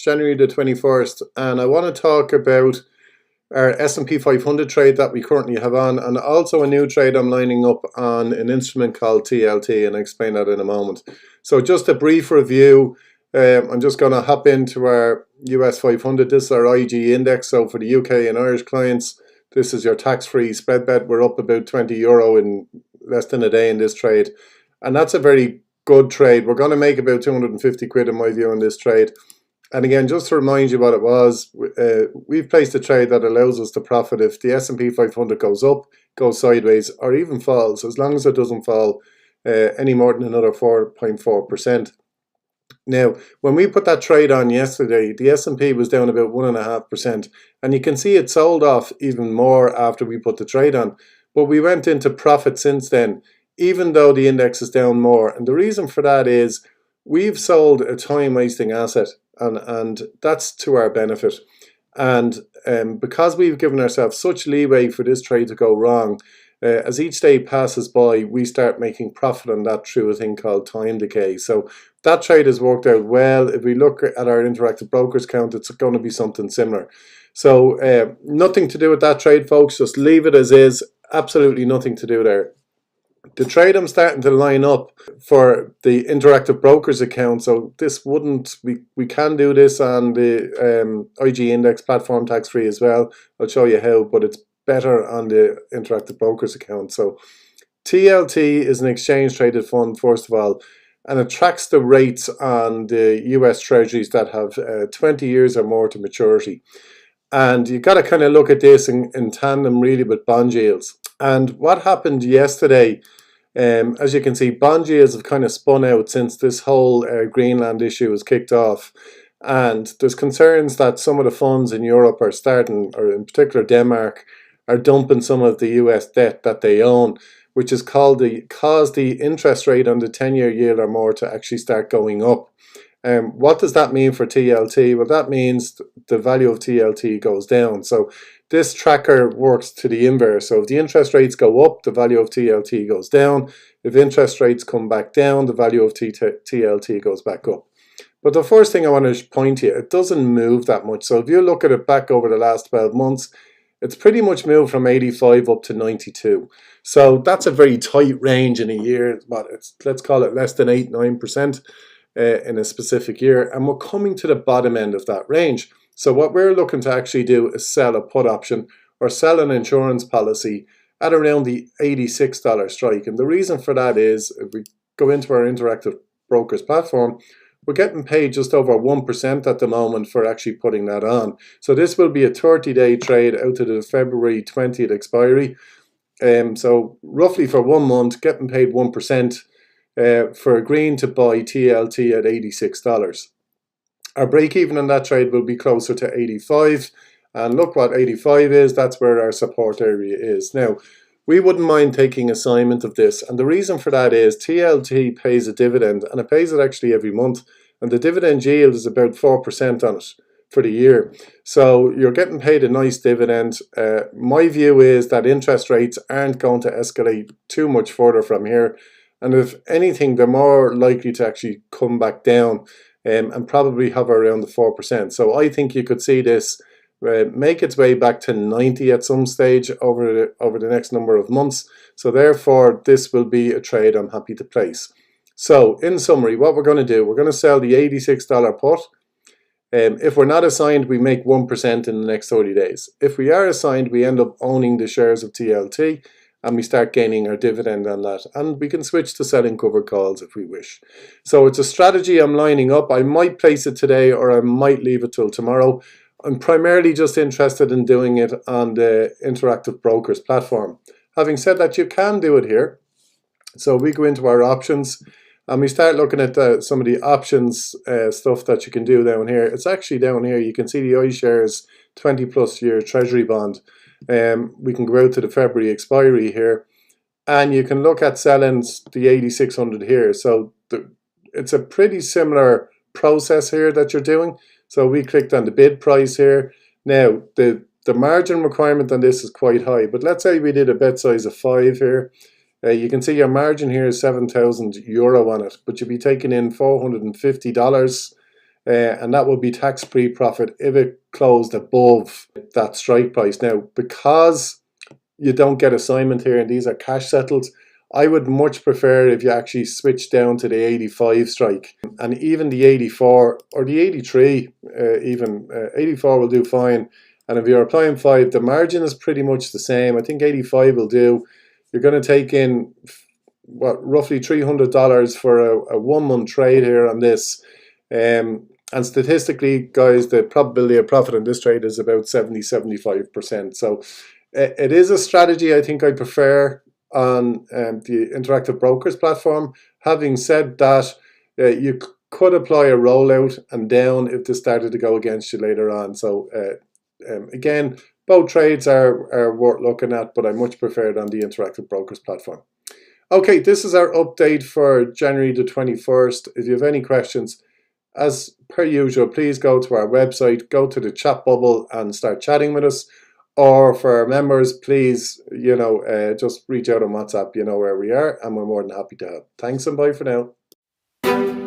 January the 21st, and I want to talk about our S&P 500 trade that we currently have on, and also a new trade I'm lining up on an instrument called TLT, and I'll explain that in a moment. So just a brief review. I'm just going to hop into our US 500. This is our IG index. So for the UK and Irish clients, this is your tax-free spread bet. We're up about €20 in less than a day in this trade, and that's a very good trade. We're going to make about 250 quid in my view on this trade. And again, just to remind you what it was, we've placed a trade that allows us to profit if the S&P 500 goes up, goes sideways, or even falls, as long as it doesn't fall any more than another 4.4%. Now, when we put that trade on yesterday, the S&P was down about 1.5%, and you can see it sold off even more after we put the trade on. But we went into profit since then, even though the index is down more. And the reason for that is we've sold a time-wasting asset, and that's to our benefit. And because we've given ourselves such leeway for this trade to go wrong, as each day passes by, we start making profit on that through a thing called time decay. So that trade has worked out well. If we look at our interactive brokers count, it's going to be something similar. So nothing to do with that trade, folks. Just leave it as is. Absolutely nothing to do there. The trade I'm starting to line up for the interactive brokers account, so this wouldn't, we can do this on the IG index platform tax-free as well. I'll show you how, but it's better on the interactive brokers account. So TLT is an exchange traded fund, first of all, and it tracks the rates on the US treasuries that have 20 years or more to maturity. And you've got to kind of look at this in tandem really with bond yields. And what happened yesterday, as you can see, bond yields have kind of spun out since this whole Greenland issue was kicked off. And there's concerns that some of the funds in Europe are starting, or in particular Denmark, are dumping some of the US debt that they own, which has caused the interest rate on the 10-year yield or more to actually start going up. What does that mean for TLT? Well, that means the value of TLT goes down. So this tracker works to the inverse. So if the interest rates go up, the value of TLT goes down. If interest rates come back down, the value of TLT goes back up. But the first thing I want to point to you, it doesn't move that much. So if you look at it back over the last 12 months, it's pretty much moved from 85 up to 92. So that's a very tight range in a year. But let's call it less than 8-9%. In a specific year, and we're coming to the bottom end of that range. So what we're looking to actually do is sell a put option or sell an insurance policy at around the $86 strike. And the reason for that is, if we go into our interactive brokers platform, we're getting paid just over 1% at the moment for actually putting that on. So this will be a 30-day trade out to the February 20th expiry. So roughly for 1 month, getting paid 1%. For agreeing to buy TLT at $86. Our break even on that trade will be closer to 85, and look what 85 is, that's where our support area is. Now, we wouldn't mind taking assignment of this, and the reason for that is TLT pays a dividend, and it pays it actually every month, and the dividend yield is about 4% on it for the year. So you're getting paid a nice dividend. My view is that interest rates aren't going to escalate too much further from here. And if anything, they're more likely to actually come back down and probably hover around the 4%. So I think you could see this make its way back to 90 at some stage over the next number of months. So therefore, this will be a trade I'm happy to place. So in summary, what we're going to do, we're going to sell the $86 put. If we're not assigned, we make 1% in the next 30 days. If we are assigned, we end up owning the shares of TLT, and we start gaining our dividend on that. And we can switch to selling covered calls if we wish. So it's a strategy I'm lining up. I might place it today, or I might leave it till tomorrow. I'm primarily just interested in doing it on the interactive brokers platform. Having said that, you can do it here. So we go into our options and we start looking at some of the options stuff that you can do down here. It's actually down here. You can see the iShares 20+ year Treasury Bond. We can go out to the February expiry here, and you can look at selling the 8600 here. So it's a pretty similar process here that you're doing. So we clicked on the bid price here. Now the margin requirement on this is quite high, but let's say we did a bet size of 5 here. You can see your margin here is €7,000 on it, but you'll be taking in $450 and that would be tax-free profit if it closed above that strike price. Now, because you don't get assignment here and these are cash settled, I would much prefer if you actually switch down to the 85 strike, and even the 84 or the 83, even 84 will do fine. And if you're applying 5, the margin is pretty much the same. I think 85 will do. You're going to take in what, roughly $300 for a 1 month trade here on this. And statistically, guys, the probability of profit in this trade is about 70-75%. So it is a strategy I think I prefer on the Interactive Brokers platform. Having said that, you could apply a rollout and down if this started to go against you later on. So again, both trades are worth looking at, but I much prefer it on the Interactive Brokers platform. Okay, this is our update for January the 21st. If you have any questions, as per usual, please go to our website, go to the chat bubble and start chatting with us. Or for our members, please, just reach out on WhatsApp. You know where we are, and we're more than happy to help. Thanks and bye for now.